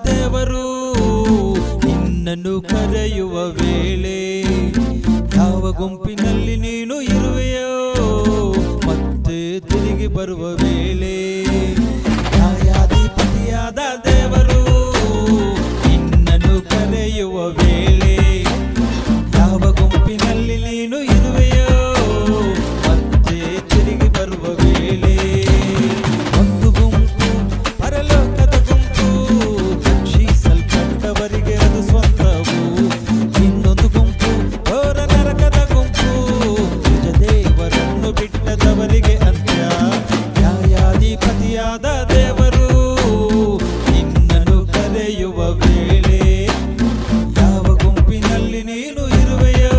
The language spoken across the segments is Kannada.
ದೇವರು ನಿನ್ನನ್ನು ಕರೆಯುವ ವೇಳೆ ಯಾವ ಗುಂಪಿನಲ್ಲಿ ನೀನು ಇರುವೆಯೋ ಮತ್ತೆ ತಿರುಗಿ ಬರುವ ವೇಳೆ ನ್ಯಾಯಾಧಿಪತಿಯಾದ ದೇವರು ನಿನ್ನನ್ನು ಕರೆಯುವ ವೇಳೆ ಯಾವ ಗುಂಪಿನಲ್ಲಿ ನೀನು ಇರುವೆಯೋ ಮತ್ತೆ ತಿರುಗಿ ಬರುವ ವೇಳೆ ಒಂದು ಗುಂಪು ಪರಲೋಕದ ಗುಂಪು ರಕ್ಷಿಸಲ್ಪಟ್ಟವರಿಗೆ ಅದು ಸ್ವಂತವು, ಇನ್ನೊಂದು ಗುಂಪು ಘೋರ ನರಕದ ಗುಂಪು ನಿಜ ದೇವರನ್ನು ಬಿಟ್ಟದವರಿಗೆ ಅಂತ್ಯ. ನ್ಯಾಯಾಧಿಪತಿಯಾದ ದೇವರು ನಿನ್ನನ್ನು ಕರೆಯುವ ವೇಳೆ ಯಾವ ಗುಂಪಿನಲ್ಲಿ ನೀನು ಇರುವೆಯೋ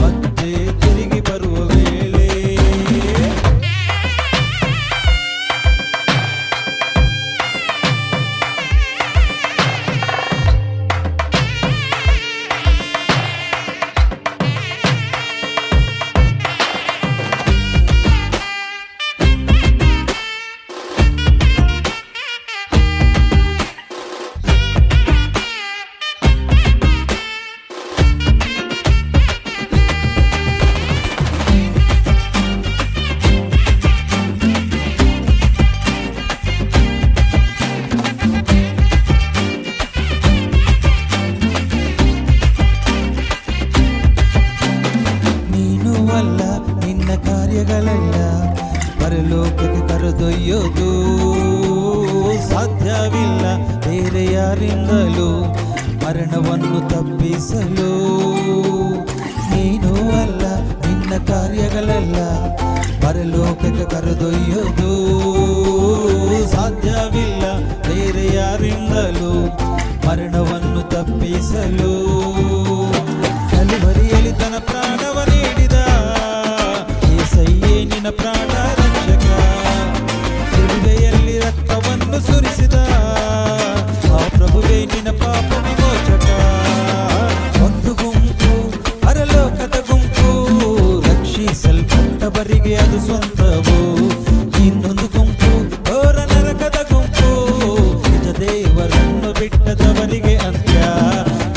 ಮತ್ತೆ ತಿರುಗಿ ಬರುವ ವೇಳೆ ಅಲ್ಲ ನಿನ್ನ ಕಾರ್ಯಗಳೆಲ್ಲ ಪರಲೋಕಕ್ಕೆ ಕರೆದೊಯ್ಯೋದು ಸಾಧ್ಯವಿಲ್ಲ ಬೇರೆ ಯಾರಿಂದಲೂ ಮರಣವನ್ನು ತಪ್ಪಿಸಲು. ನೀನು ಅಲ್ಲ ನಿನ್ನ ಕಾರ್ಯಗಳೆಲ್ಲ ಪರಲೋಕಕ್ಕೆ ಕರೆದೊಯ್ಯೋದು ಸಾಧ್ಯವಿಲ್ಲ ಬೇರೆ ಯಾರಿಂದಲೂ ಮರಣವನ್ನು ತಪ್ಪಿಸಲು. ಕಲವರಿಯಲ್ಲಿ ತನ್ನ ಪ್ರಾಣವ ನೀಡಿದ యేసయ్యే ನಿನ್ನ ಪ್ರಾಣ ರಕ್ಷಕ, ಶಿಲುಬೆಯಲ್ಲಿ ರಕ್ತವನ್ನು ಸುರಿಸಿದ ಆ ಪ್ರಭುವೇ ನಿನ್ನ ಪಾಪ ವಿಮೋಚಕ. ಒಂದು ಗುಂಪು ಪರಲೋಕದ ಗುಂಪು ರಕ್ಷಿಸಲ್ಪಟ್ಟವರಿಗೆ ಅದು ಸ್ವಂತವು, ಇನ್ನೊಂದು ಗುಂಪು ಘೋರ ನರಕದ ಗುಂಪು ನಿಜ ದೇವರನ್ನು ಬಿಟ್ಟದವರಿಗೆ ಅಂತ್ಯ.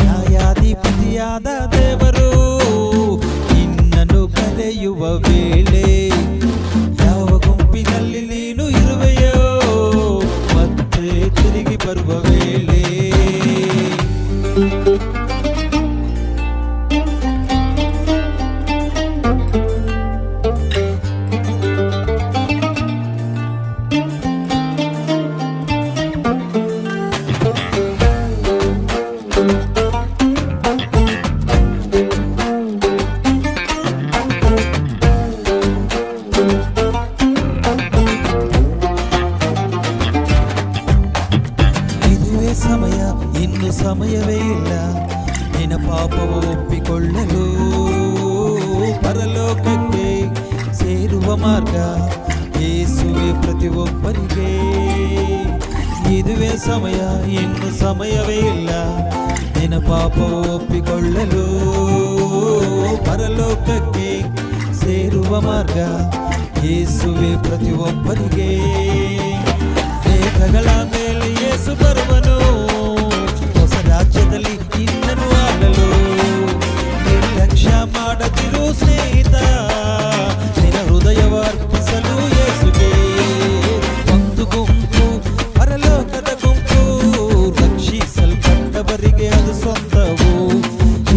ನ್ಯಾಯಾಧಿಪತಿಯಾದ ದೇವರು ನಿನ್ನನ್ನು ಕರೆಯುವ ವೇಳೆ ಯಾವ ಗುಂಪಿನಲ್ಲಿ ನೀನು ಇರುವೆಯೋ ಮತ್ತೆ ತಿರುಗಿ ಬರುವ ವೇಳೆ ಸಮಯ ಇನ್ನು ಸಮಯವೇ ಇಲ್ಲ ನಿನ್ನ ಪಾಪವು ಒಪ್ಪಿಕೊಳ್ಳಲು, ಪರಲೋಕಕ್ಕೆ ಸೇರುವ ಮಾರ್ಗ ಯೇಸುವೆ ಪ್ರತಿಯೊಬ್ಬರಿಗೆ. ಇದುವೇ ಸಮಯ ಇನ್ನು ಸಮಯವೇ ಇಲ್ಲ ನಿನ್ನ ಪಾಪವು ಒಪ್ಪಿಕೊಳ್ಳಲು, ಪರಲೋಕಕ್ಕೆ ಸೇರುವ ಮಾರ್ಗ ಯೇಸುವೆ ಪ್ರತಿಯೊಬ್ಬರಿಗೆ. ಮೇಘಗಳ ಮೇಲೆ ಯೇಸು ಬರುವನು, ಹೊಸ ರಾಜ್ಯದಲ್ಲಿ ನಿನ್ನನ್ನು ಆಳಲು. ನಿರ್ಲಕ್ಷ್ಯ ಮಾಡದಿರು ಸ್ನೇಹಿತ, ನಿನ್ನ ಹೃದಯವ ಅರ್ಪಿಸಲು ಯೇಸುಗೆ. ಒಂದು ಗುಂಪು ಪರಲೋಕದ ಗುಂಪು ರಕ್ಷಿಸಲ್ಪಟ್ಟವರಿಗೆ ಅದು ಸ್ವಂತವು,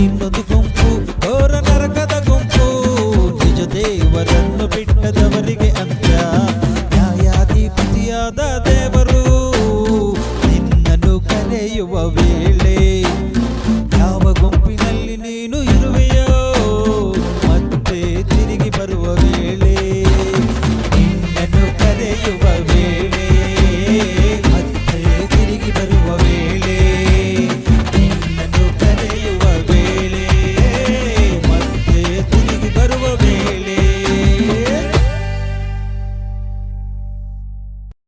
ಇನ್ನೊಂದು ಗುಂಪು ಘೋರ ನರಕದ ಗುಂಪು ನಿಜ ದೇವರನ್ನು ಬಿಟ್ಟದವರಿಗೆ ಅಂತ್ಯ. ನ್ಯಾಯಾಧಿಪತಿಯಾದ ದೇವರು ನಿನ್ನನ್ನು ಕರೆಯುವ ವೇಳೆ